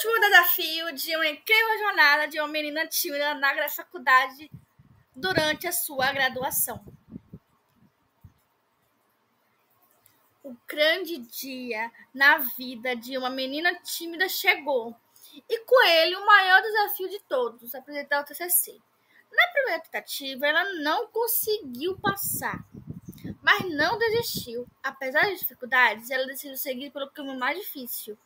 Último desafio de uma incrível jornada de uma menina tímida na faculdade durante a sua graduação. O grande dia na vida de uma menina tímida chegou, e com ele o maior desafio de todos, apresentar o TCC. Na primeira tentativa, ela não conseguiu passar, mas não desistiu. Apesar das dificuldades, ela decidiu seguir pelo caminho mais difícil,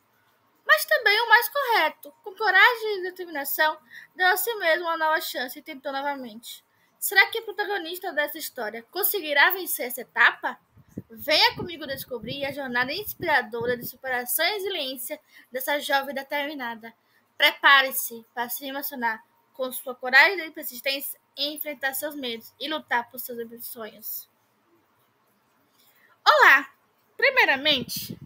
mas também o mais correto. Com coragem e determinação, deu a si mesma uma nova chance e tentou novamente. Será que a protagonista dessa história conseguirá vencer essa etapa? Venha comigo descobrir a jornada inspiradora de superação e resiliência dessa jovem determinada. Prepare-se para se emocionar com sua coragem e persistência em enfrentar seus medos e lutar por seus sonhos. Olá! Primeiramente,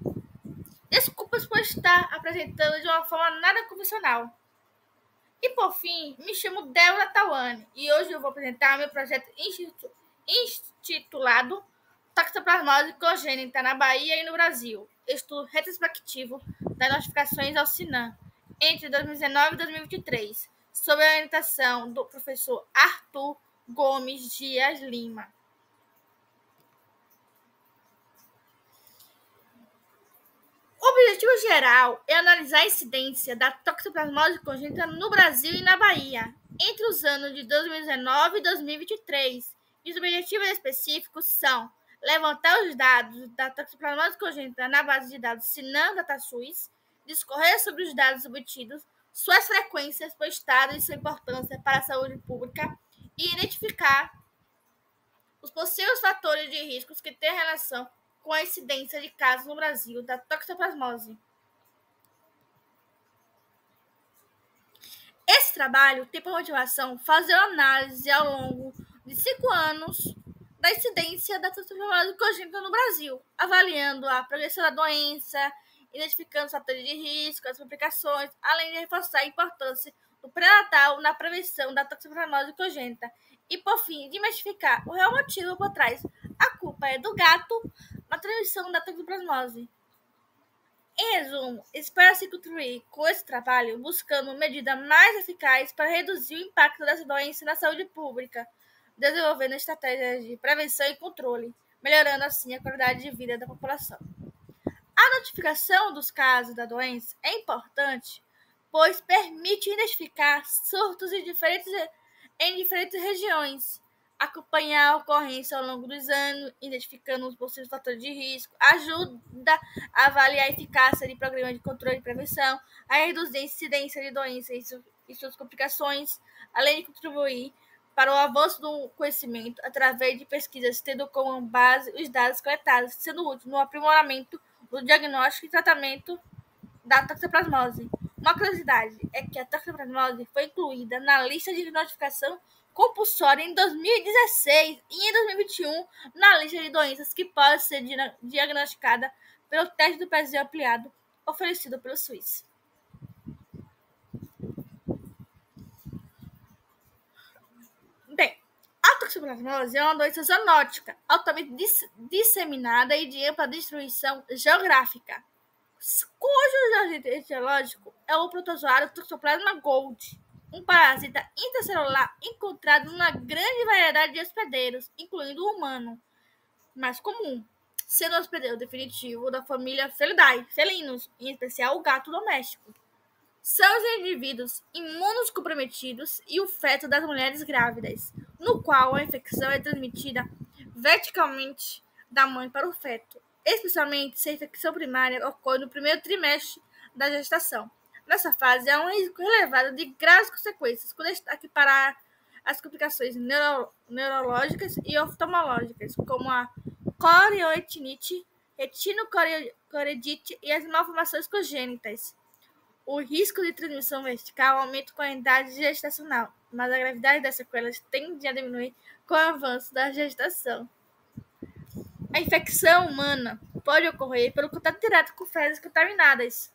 desculpas por estar apresentando de uma forma nada convencional. E por fim, me chamo Débora Tawane e hoje eu vou apresentar meu projeto intitulado Toxoplasmose congênita na Bahia e no Brasil. Estudo retrospectivo das notificações ao SINAM entre 2019 e 2023, sob a orientação do professor Arthur Gomes Dias Lima. O objetivo geral é analisar a incidência da toxoplasmose congênita no Brasil e na Bahia entre os anos de 2019 e 2023. E os objetivos específicos são levantar os dados da toxoplasmose congênita na base de dados SINAM DataSUS, discorrer sobre os dados obtidos, suas frequências por estado e sua importância para a saúde pública e identificar os possíveis fatores de riscos que têm relação com a incidência de casos no Brasil da toxoplasmose. Esse trabalho tem por motivação fazer uma análise ao longo de 5 anos da incidência da toxoplasmose congênita no Brasil, avaliando a progressão da doença, identificando os fatores de risco, as complicações, além de reforçar a importância do pré-natal na prevenção da toxoplasmose congênita e, por fim, desmistificar o real motivo por trás. A culpa é do gato na transmissão da toxoplasmose. Em resumo, espera-se contribuir com esse trabalho buscando medidas mais eficazes para reduzir o impacto dessa doença na saúde pública, desenvolvendo estratégias de prevenção e controle, melhorando assim a qualidade de vida da população. A notificação dos casos da doença é importante, pois permite identificar surtos em diferentes regiões, acompanhar a ocorrência ao longo dos anos, identificando os possíveis fatores de risco, ajuda a avaliar a eficácia de programas de controle e prevenção, a reduzir a incidência de doenças e suas complicações, além de contribuir para o avanço do conhecimento através de pesquisas, tendo como base os dados coletados, sendo útil no aprimoramento do diagnóstico e tratamento da toxoplasmose. Uma curiosidade é que a toxoplasmose foi incluída na lista de notificação compulsória em 2016 e em 2021 na lista de doenças que podem ser diagnosticadas pelo teste do pezinho ampliado oferecido pelo SUS. Bem, a toxoplasmose é uma doença zoonótica altamente disseminada e de ampla distribuição geográfica, cujo agente etiológico é o protozoário Toxoplasma gold, um parasita intracelular encontrado numa grande variedade de hospedeiros, incluindo o humano, mais comum, sendo o hospedeiro definitivo da família Felidae, felinos, em especial o gato doméstico. São os indivíduos imunocomprometidos e o feto das mulheres grávidas, no qual a infecção é transmitida verticalmente da mãe para o feto, especialmente se a infecção primária ocorre no primeiro trimestre da gestação. Nessa fase, há um risco elevado de graves consequências, com destaque para as complicações neurológicas e oftalmológicas, como a corioretinite, retinocoridite e as malformações congênitas. O risco de transmissão vertical aumenta com a idade gestacional, mas a gravidade das sequelas tende a diminuir com o avanço da gestação. A infecção humana pode ocorrer pelo contato direto com fezes contaminadas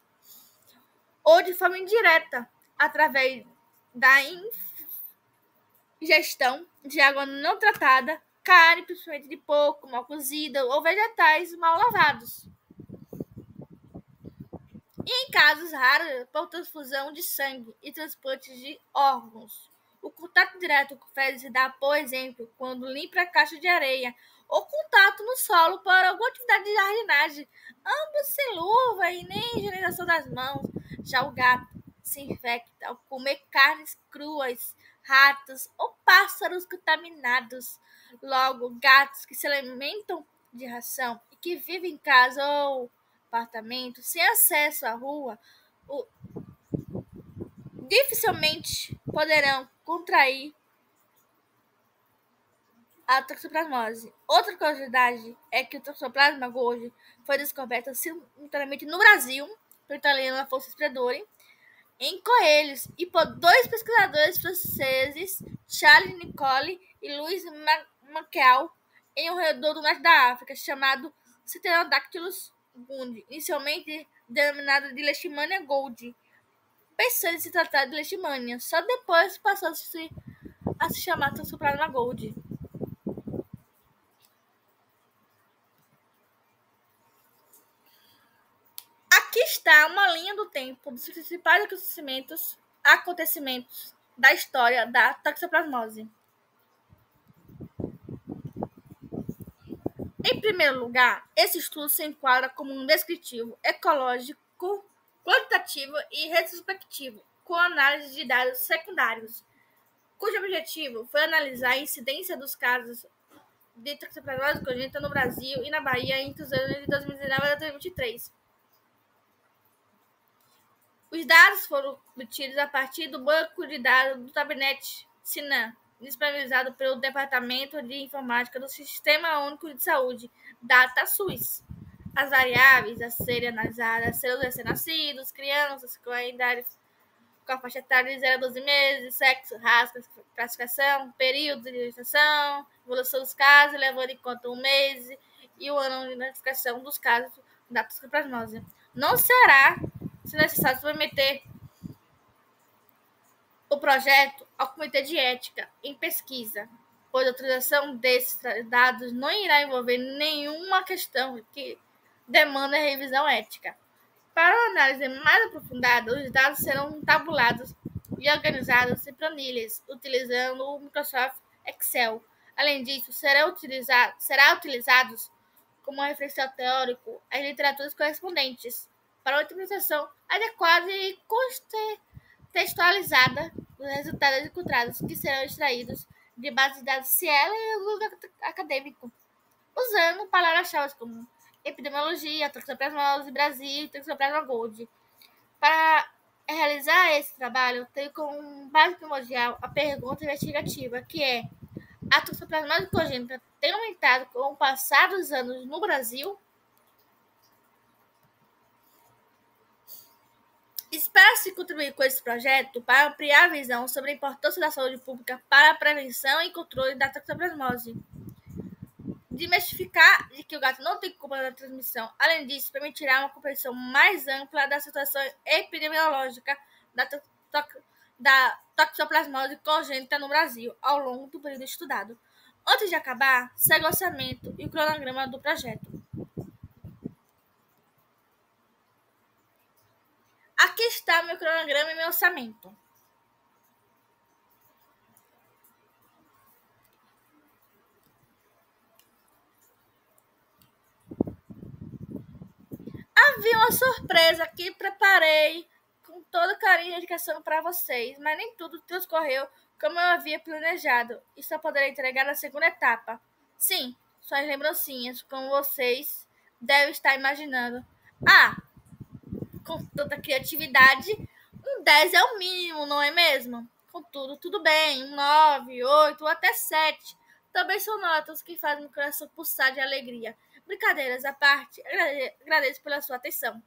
ou de forma indireta, através da ingestão de água não tratada, carne, principalmente de porco, mal cozida, ou vegetais mal lavados. E em casos raros, por transfusão de sangue e transplante de órgãos. O contato direto com fezes se dá, por exemplo, quando limpa a caixa de areia ou contato no solo para alguma atividade de jardinagem, ambos sem luva e nem higienização das mãos. Já o gato se infecta ao comer carnes cruas, ratos ou pássaros contaminados. Logo, gatos que se alimentam de ração e que vivem em casa ou apartamento sem acesso à rua, dificilmente poderão contrair a toxoplasmose. Outra curiosidade é que o Toxoplasma Gold foi descoberto simultaneamente no Brasil, pelo italiano Afonso Spreadori, em coelhos e por dois pesquisadores franceses, Charles Nicole e Louis Mankel, em um roedor do norte da África chamado Pterodactylus gundi, inicialmente denominado de Leishmania gold, pensando em se tratar de leishmania. Só depois passou a se chamar Toxoplasma gold. Aqui está uma linha do tempo dos principais acontecimentos da história da toxoplasmose. Em primeiro lugar, esse estudo se enquadra como um descritivo ecológico, quantitativo e retrospectivo, com análise de dados secundários, cujo objetivo foi analisar a incidência dos casos de toxoplasmose congênita no Brasil e na Bahia entre os anos de 2019 e 2023. Os dados foram obtidos a partir do banco de dados do Tabnet Sinan, disponibilizado pelo Departamento de Informática do Sistema Único de Saúde, DataSUS. As variáveis a serem analisadas serão os recém-nascidos, crianças com a idade com a faixa etária de 0 a 12 meses, sexo, raça, classificação, período de gestação, evolução dos casos, levando em conta o mês e o ano de notificação dos casos da toxoplasmose. Não será, se necessário, submeter o projeto ao Comitê de Ética em Pesquisa, pois a utilização desses dados não irá envolver nenhuma questão que demanda revisão ética. Para uma análise mais aprofundada, os dados serão tabulados e organizados em planilhas, utilizando o Microsoft Excel. Além disso, será utilizados como referencial teórico as literaturas correspondentes para uma interpretação adequada e contextualizada dos resultados encontrados, que serão extraídos de bases de dados Cielo e Google Acadêmico, usando palavras-chave como epidemiologia, toxoplasmose, Brasil e toxoplasma gold. Para realizar esse trabalho, tenho como base primordial a pergunta investigativa, que é: a toxoplasmose congênita tem aumentado com o passar dos anos no Brasil? Espera-se contribuir com esse projeto para ampliar a visão sobre a importância da saúde pública para a prevenção e controle da toxoplasmose, desmistificar de que o gato não tem culpa na transmissão. Além disso, permitirá uma compreensão mais ampla da situação epidemiológica da toxoplasmose congênita no Brasil ao longo do período estudado. Antes de acabar, segue o orçamento e o cronograma do projeto. Aqui está meu cronograma e meu orçamento. Havia uma surpresa que preparei com todo carinho e dedicação para vocês, mas nem tudo transcorreu como eu havia planejado e só poderei entregar na segunda etapa. Sim, suas lembrancinhas, como vocês devem estar imaginando. Ah, com tanta criatividade, um 10 é o mínimo, não é mesmo? Contudo, tudo bem, um 9, 8 ou até 7. Também são notas que fazem meu coração pulsar de alegria. Brincadeiras à parte, agradeço pela sua atenção.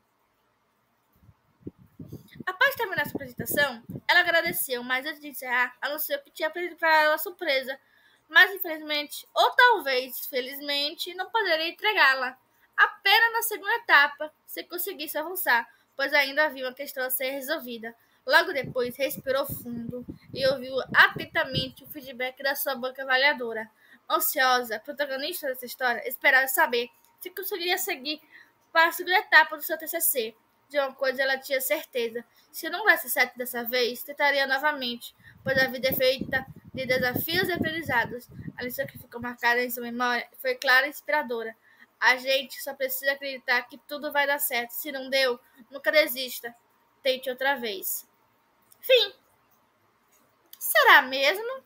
Após terminar sua apresentação, ela agradeceu, mas antes de encerrar, anunciou que tinha pedido para ela surpresa, mas infelizmente, ou talvez felizmente, não poderia entregá-la. Apenas na segunda etapa, se conseguisse avançar, pois ainda havia uma questão a ser resolvida. Logo depois, respirou fundo e ouviu atentamente o feedback da sua banca avaliadora. Ansiosa, protagonista dessa história, esperava saber se conseguiria seguir para a segunda etapa do seu TCC. De uma coisa ela tinha certeza: se não desse certo dessa vez, tentaria novamente, pois a vida é feita de desafios e aprendizados. A lição que ficou marcada em sua memória foi clara e inspiradora. A gente só precisa acreditar que tudo vai dar certo. Se não deu, nunca desista. Tente outra vez. Fim. Será mesmo?